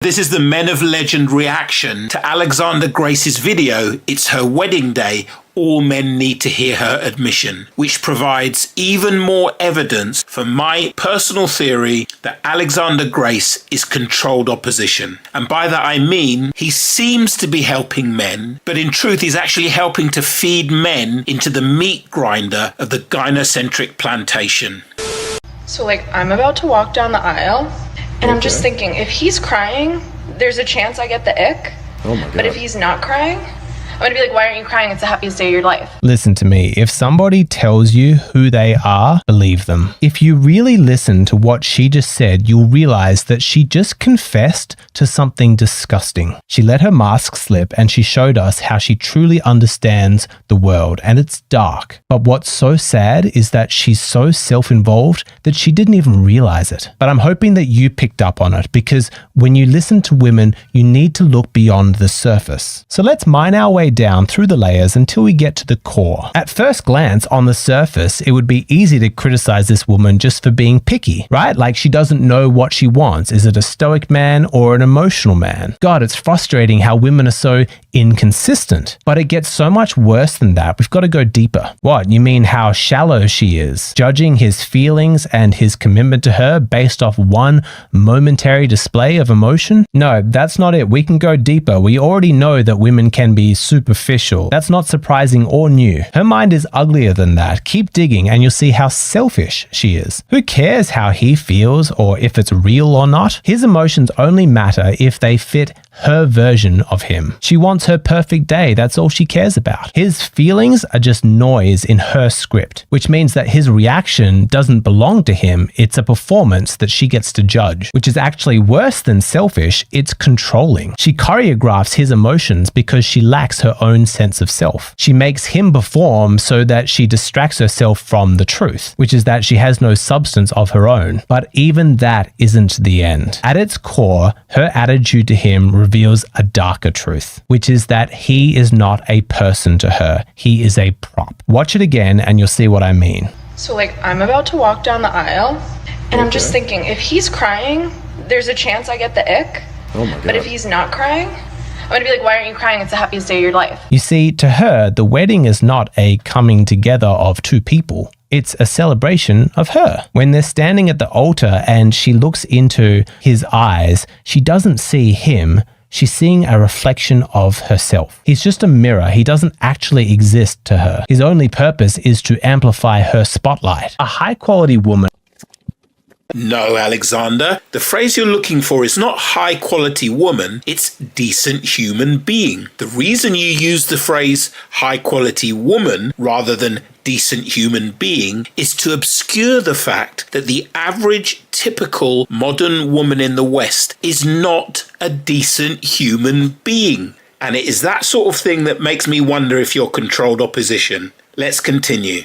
This is the Men of Legend reaction to Alexander Grace's video, It's Her Wedding Day, All Men Need to Hear Her Admission, which provides even more evidence for my personal theory that Alexander Grace is controlled opposition. And by that I mean he seems to be helping men, but in truth he's actually helping to feed men into the meat grinder of the gynocentric plantation. So I'm about to walk down the aisle. And I'm just thinking, if he's crying, there's a chance I get the ick. Oh my God. But if he's not crying, I'm gonna be like, why aren't you crying? It's the happiest day of your life. Listen to me. If somebody tells you who they are, believe them. If you really listen to what she just said, you'll realize that she just confessed to something disgusting. She let her mask slip and she showed us how she truly understands the world, and it's dark. But what's so sad is that she's so self-involved that she didn't even realize it. But I'm hoping that you picked up on it, because when you listen to women, you need to look beyond the surface. So let's mine our way down through the layers until we get to the core. At first glance, on the surface, it would be easy to criticize this woman just for being picky, right? Like she doesn't know what she wants. Is it a stoic man or an emotional man? God, it's frustrating how women are so inconsistent. But it gets so much worse than that. We've got to go deeper. What, you mean how shallow she is? Judging his feelings and his commitment to her based off one momentary display of emotion? No, that's not it. We can go deeper. We already know that women can be superficial. That's not surprising or new. Her mind is uglier than that. Keep digging and you'll see how selfish she is. Who cares how he feels or if it's real or not? His emotions only matter if they fit her version of him. She wants her perfect day. That's all she cares about. His feelings are just noise in her script, which means that his reaction doesn't belong to him. It's a performance that she gets to judge, which is actually worse than selfish. It's controlling. She choreographs his emotions because she lacks her own sense of self. She makes him perform so that she distracts herself from the truth, which is that she has no substance of her own. But even that isn't the end. At its core, her attitude to him reveals a darker truth, which is that he is not a person to her. He is a prop. Watch it again and you'll see what I mean. So I'm about to walk down the aisle, and I'm just thinking, if he's crying, there's a chance I get the ick. Oh my God. But if he's not crying, I'm gonna be like, why aren't you crying? It's the happiest day of your life. You see, to her, the wedding is not a coming together of two people. It's a celebration of her. When they're standing at the altar and she looks into his eyes, she doesn't see him. She's seeing a reflection of herself. He's just a mirror. He doesn't actually exist to her. His only purpose is to amplify her spotlight. A high-quality woman. No, Alexander. The phrase you're looking for is not high-quality woman, it's decent human being. The reason you use the phrase high-quality woman rather than decent human being is to obscure the fact that the average, typical modern woman in the West is not a decent human being. And it is that sort of thing that makes me wonder if you're controlled opposition. Let's continue.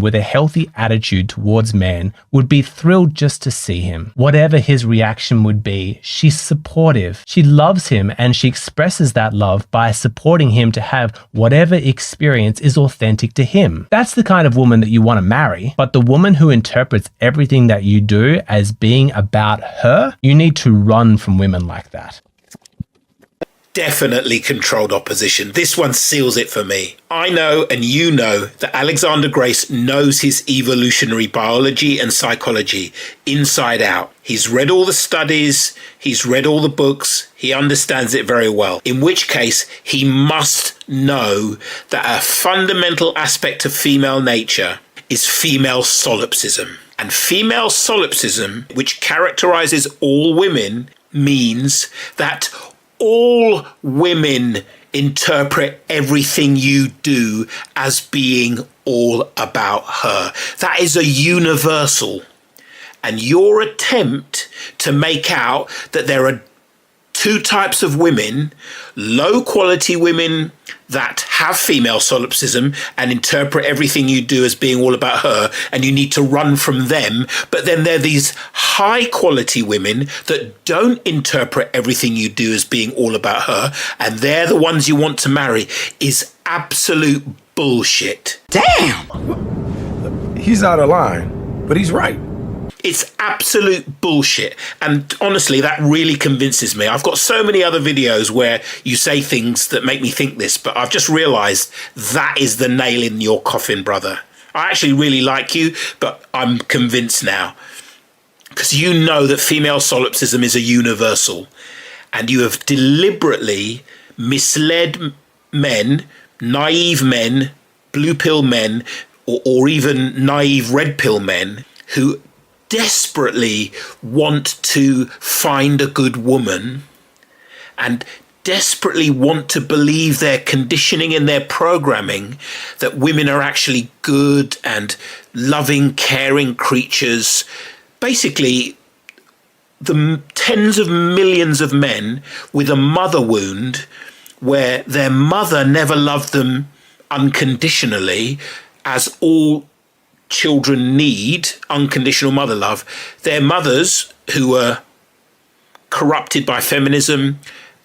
With a healthy attitude towards men would be thrilled just to see him. Whatever his reaction would be, she's supportive. She loves him and she expresses that love by supporting him to have whatever experience is authentic to him. That's the kind of woman that you want to marry. But the woman who interprets everything that you do as being about her, you need to run from women like that. Definitely controlled opposition. This one seals it for me. I know, and you know, that Alexander Grace knows his evolutionary biology and psychology inside out. He's read all the studies, he's read all the books, he understands it very well. In which case, he must know that a fundamental aspect of female nature is female solipsism. And female solipsism, which characterizes all women, means that all women interpret everything you do as being all about her. That is a universal. And your attempt to make out that there are two types of women, low quality women that have female solipsism and interpret everything you do as being all about her, and you need to run from them. But then there are these high quality women that don't interpret everything you do as being all about her, and they're the ones you want to marry, is absolute bullshit. Damn! He's out of line, but he's right. It's absolute bullshit. And honestly, that really convinces me. I've got so many other videos where you say things that make me think this, but I've just realized that is the nail in your coffin, brother. I actually really like you, but I'm convinced now. Because you know that female solipsism is a universal. And you have deliberately misled men, naive men, blue pill men, or even naive red pill men who desperately want to find a good woman and desperately want to believe their conditioning and their programming that women are actually good and loving, caring creatures. Basically, the tens of millions of men with a mother wound where their mother never loved them unconditionally, as all children need unconditional mother love. Their mothers, who were corrupted by feminism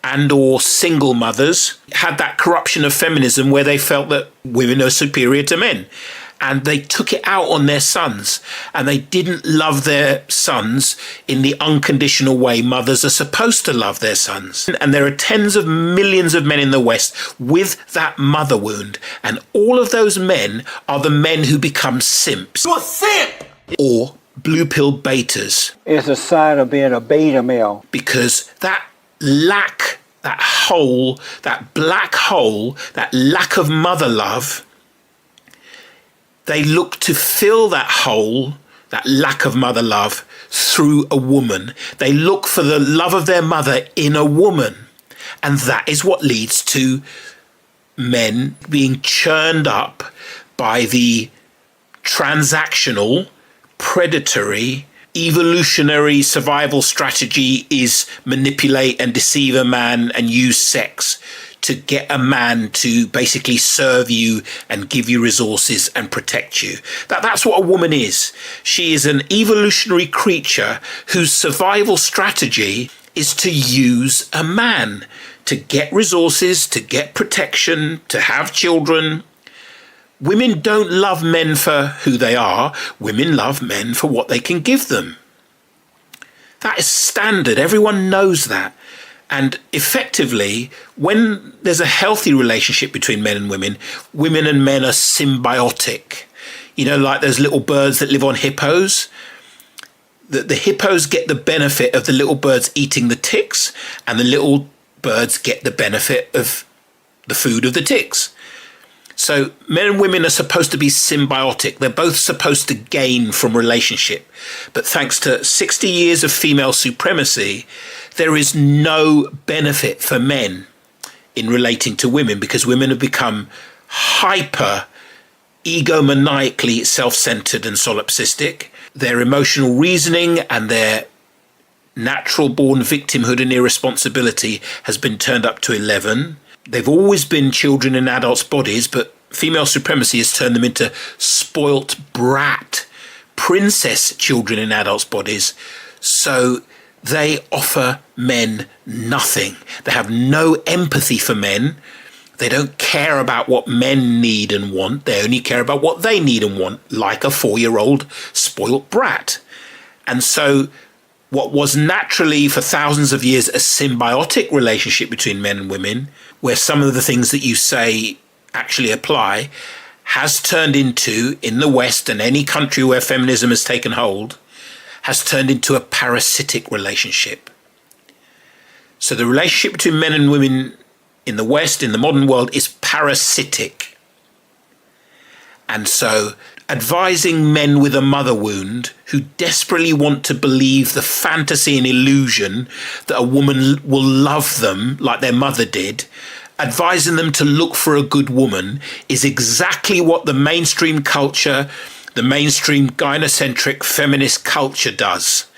and or single mothers, had that corruption of feminism where they felt that women are superior to men. And they took it out on their sons, and they didn't love their sons in the unconditional way mothers are supposed to love their sons. And there are tens of millions of men in the West with that mother wound. And all of those men are the men who become simps. You're a simp! Or blue pill betas. It's a sign of being a beta male. Because that lack, that hole, that black hole, that lack of mother love, they look to fill that hole, that lack of mother love, through a woman. They look for the love of their mother in a woman. And that is what leads to men being churned up by the transactional, predatory, evolutionary survival strategy is manipulate and deceive a man and use sex to get a man to basically serve you and give you resources and protect you. That's what a woman is. She is an evolutionary creature whose survival strategy is to use a man to get resources, to get protection, to have children. Women don't love men for who they are. Women love men for what they can give them. That is standard. Everyone knows that. And effectively, when there's a healthy relationship between men and women and men are symbiotic. You know, like those little birds that live on hippos. The hippos get the benefit of the little birds eating the ticks, and the little birds get the benefit of the food of the ticks. So men and women are supposed to be symbiotic. They're both supposed to gain from relationship. But thanks to 60 years of female supremacy, there is no benefit for men in relating to women because women have become hyper egomaniacally self-centered and solipsistic. Their emotional reasoning and their natural born victimhood and irresponsibility has been turned up to 11. They've always been children in adults' bodies, but female supremacy has turned them into spoilt brat, princess children in adults' bodies. So they offer men nothing. They have no empathy for men. They don't care about what men need and want. They only care about what they need and want, like a 4-year-old spoilt brat. And so what was naturally for thousands of years a symbiotic relationship between men and women, where some of the things that you say actually apply, has turned into, in the West and any country where feminism has taken hold, has turned into a parasitic relationship. So the relationship between men and women in the West, in the modern world, is parasitic. And so advising men with a mother wound who desperately want to believe the fantasy and illusion that a woman will love them like their mother did, advising them to look for a good woman, is exactly what the mainstream culture, the mainstream gynocentric feminist culture does.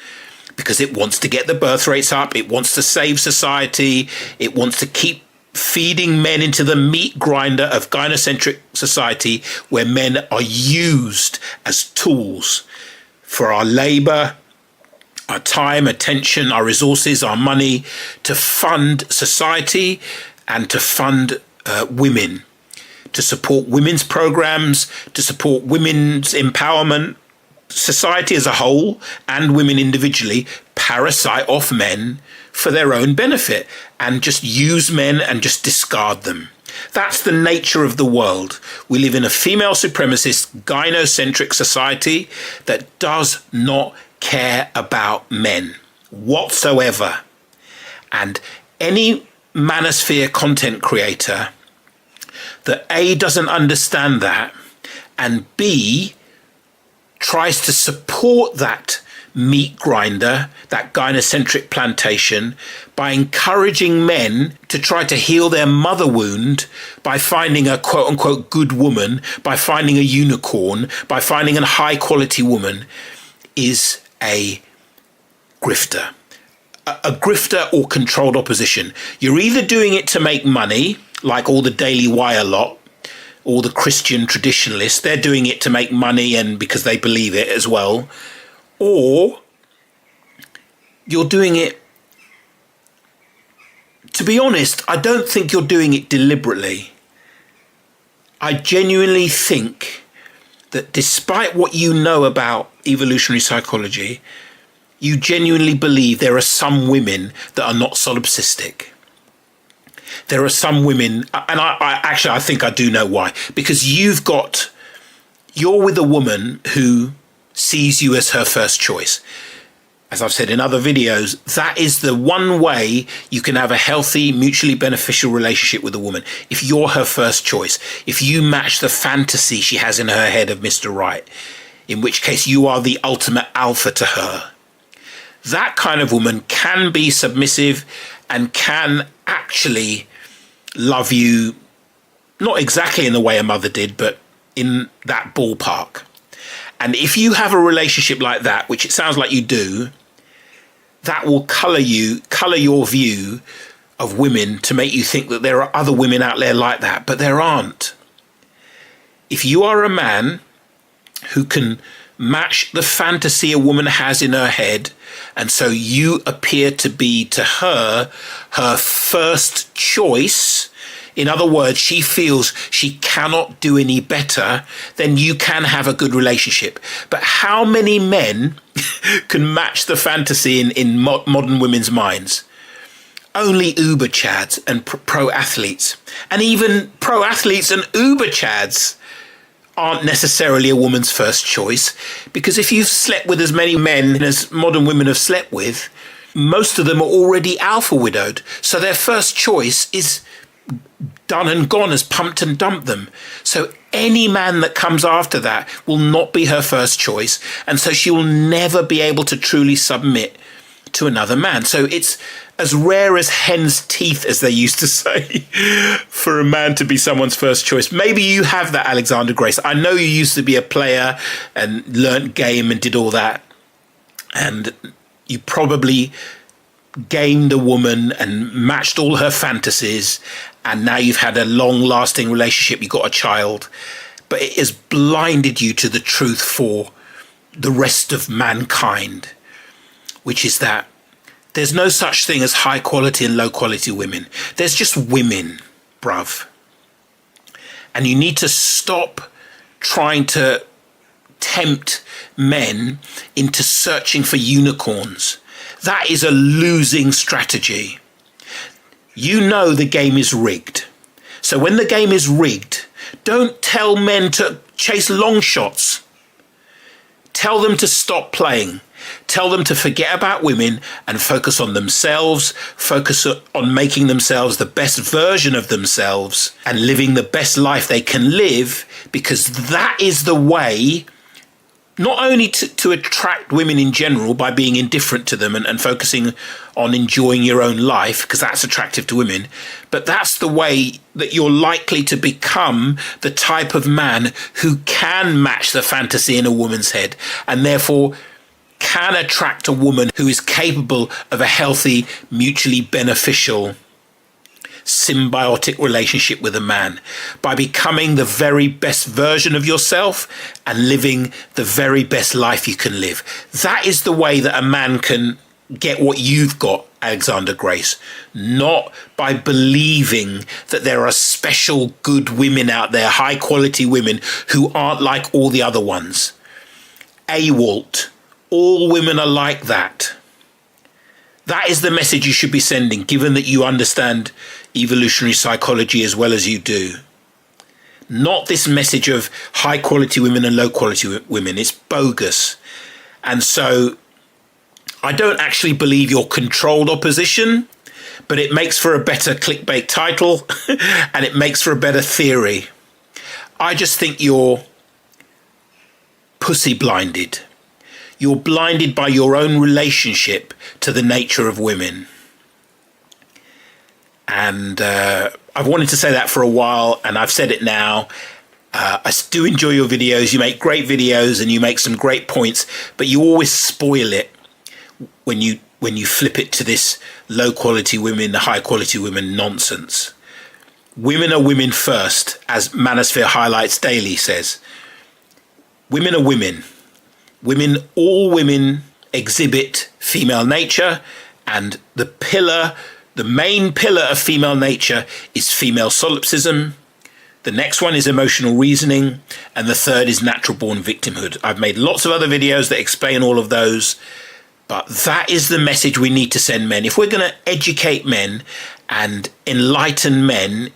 Because it wants to get the birth rates up, it wants to save society, it wants to keep feeding men into the meat grinder of gynocentric society where men are used as tools for our labor, our time, attention, our resources, our money, to fund society and to fund women, to support women's programs, to support women's empowerment, society as a whole and women individually parasite off men for their own benefit and just use men and just discard them. That's the nature of the world. We live in a female supremacist, gynocentric society that does not care about men whatsoever. And any manosphere content creator that A, doesn't understand that, and B, tries to support that meat grinder, that gynocentric plantation, by encouraging men to try to heal their mother wound by finding a quote-unquote good woman, by finding a unicorn, by finding a high-quality woman, is a grifter. A grifter or controlled opposition. You're either doing it to make money, like all the Daily Wire lot, all the Christian traditionalists, they're doing it to make money and because they believe it as well, or you're doing it, to be honest, I don't think you're doing it deliberately. I genuinely think that despite what you know about evolutionary psychology, you genuinely believe there are some women that are not solipsistic. There are some women, and I think I do know why, because you're with a woman who sees you as her first choice. As I've said in other videos, that is the one way you can have a healthy, mutually beneficial relationship with a woman. If you're her first choice, if you match the fantasy she has in her head of Mr. Right, in which case you are the ultimate alpha to her. That kind of woman can be submissive and can actually love you, not exactly in the way a mother did, but in that ballpark. And if you have a relationship like that, which it sounds like you do, that will colour your view of women to make you think that there are other women out there like that, but there aren't. If you are a man who can match the fantasy a woman has in her head, and so you appear to be to her first choice, in other words, she feels she cannot do any better, then you can have a good relationship. But how many men can match the fantasy in modern women's minds? Only uber chads and pro athletes. And even pro athletes and uber chads aren't necessarily a woman's first choice, because if you've slept with as many men as modern women have slept with, most of them are already alpha widowed. So their first choice is done and gone, has pumped and dumped them. So any man that comes after that will not be her first choice. And so she will never be able to truly submit to another man. So it's as rare as hen's teeth, as they used to say, for a man to be someone's first choice. Maybe you have that, Alexander Grace. I know you used to be a player and learnt game and did all that. And you probably gamed a woman and matched all her fantasies, and now you've had a long-lasting relationship, you've got a child, but it has blinded you to the truth for the rest of mankind, which is that there's no such thing as high-quality and low-quality women. There's just women, bruv. And you need to stop trying to tempt men into searching for unicorns. That is a losing strategy. You know the game is rigged. So when the game is rigged, don't tell men to chase long shots. Tell them to stop playing. Tell them to forget about women and focus on themselves, focus on making themselves the best version of themselves and living the best life they can live, because that is the way not only to attract women in general by being indifferent to them and focusing on enjoying your own life, because that's attractive to women, but that's the way that you're likely to become the type of man who can match the fantasy in a woman's head and therefore can attract a woman who is capable of a healthy, mutually beneficial, symbiotic relationship with a man, by becoming the very best version of yourself and living the very best life you can live. That is the way that a man can get what you've got, Alexander Grace, not by believing that there are special good women out there, high quality women who aren't like all the other ones. AWOLT. All women are like that. That is the message you should be sending, given that you understand evolutionary psychology as well as you do. Not this message of high quality women and low quality women. It's bogus. And so I don't actually believe you're controlled opposition, but it makes for a better clickbait title and it makes for a better theory. I just think you're pussy blinded. You're blinded by your own relationship to the nature of women. And I've wanted to say that for a while, and I've said it now. I do enjoy your videos. You make great videos and you make some great points, but you always spoil it when you flip it to this low quality women, high quality women nonsense. Women are women first, as Manosphere Highlights Daily says. Women are women. All women exhibit female nature, and the main pillar of female nature is female solipsism. The next one is emotional reasoning, and the third is natural born victimhood. I've made lots of other videos that explain all of those, but that is the message we need to send men. If we're going to educate men and enlighten men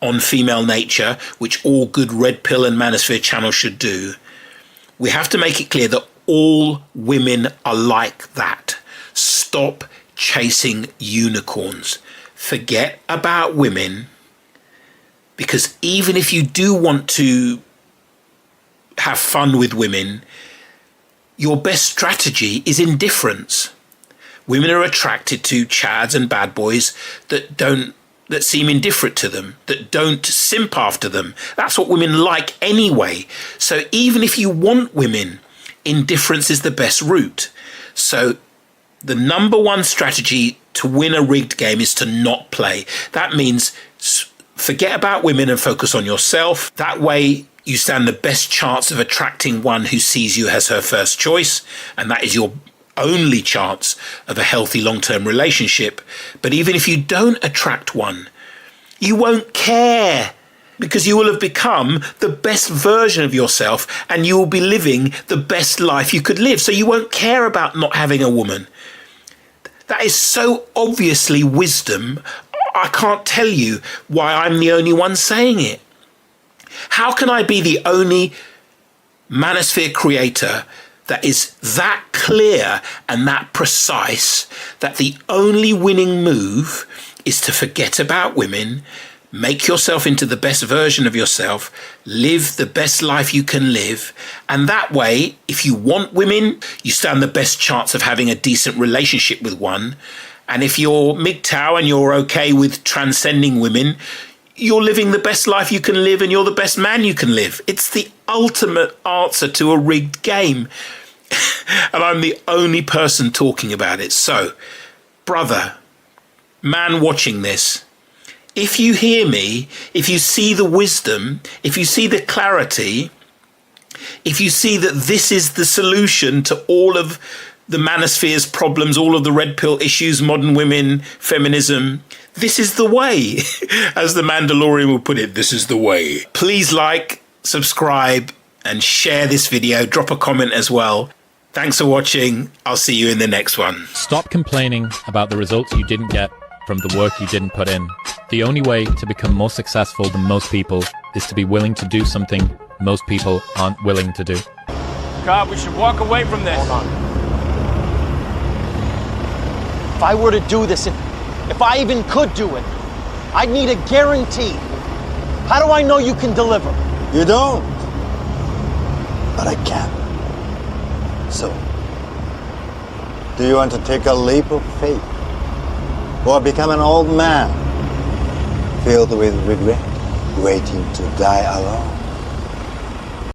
on female nature, which all good Red Pill and Manosphere channels should do, we have to make it clear that all women are like that. Stop chasing unicorns. Forget about women, because even if you do want to have fun with women, your best strategy is indifference. Women are attracted to chads and bad boys that seem indifferent to them, that don't simp after them. That's what women like anyway. So even if you want women, indifference is the best route. So the number one strategy to win a rigged game is to not play. That means forget about women and focus on yourself. That way you stand the best chance of attracting one who sees you as her first choice, and that is your only chance of a healthy long-term relationship. But even if you don't attract one, you won't care, because you will have become the best version of yourself and you will be living the best life you could live. So you won't care about not having a woman. That is so obviously wisdom. I can't tell you why I'm the only one saying it. How can I be the only Manosphere creator that is that clear and that precise that the only winning move is to forget about women, make yourself into the best version of yourself, live the best life you can live, and that way, if you want women, you stand the best chance of having a decent relationship with one. And if you're MGTOW and you're okay with transcending women, you're living the best life you can live and you're the best man you can live. It's the ultimate answer to a rigged game. And I'm the only person talking about it. So, brother, man watching this, if you hear me, if you see the wisdom, if you see the clarity, if you see that this is the solution to all of the Manosphere's problems, all of the red pill issues, modern women, feminism, this is the way. As the Mandalorian will put it, this is the way. Please like, subscribe, and share this video. Drop a comment as well. Thanks for watching. I'll see you in the next one. Stop complaining about the results you didn't get from the work you didn't put in. The only way to become more successful than most people is to be willing to do something most people aren't willing to do. God, we should walk away from this. Hold on. If I were to do this, if I even could do it, I'd need a guarantee. How do I know you can deliver? You don't. But I can. So, do you want to take a leap of faith? Or become an old man filled with regret, waiting to die alone?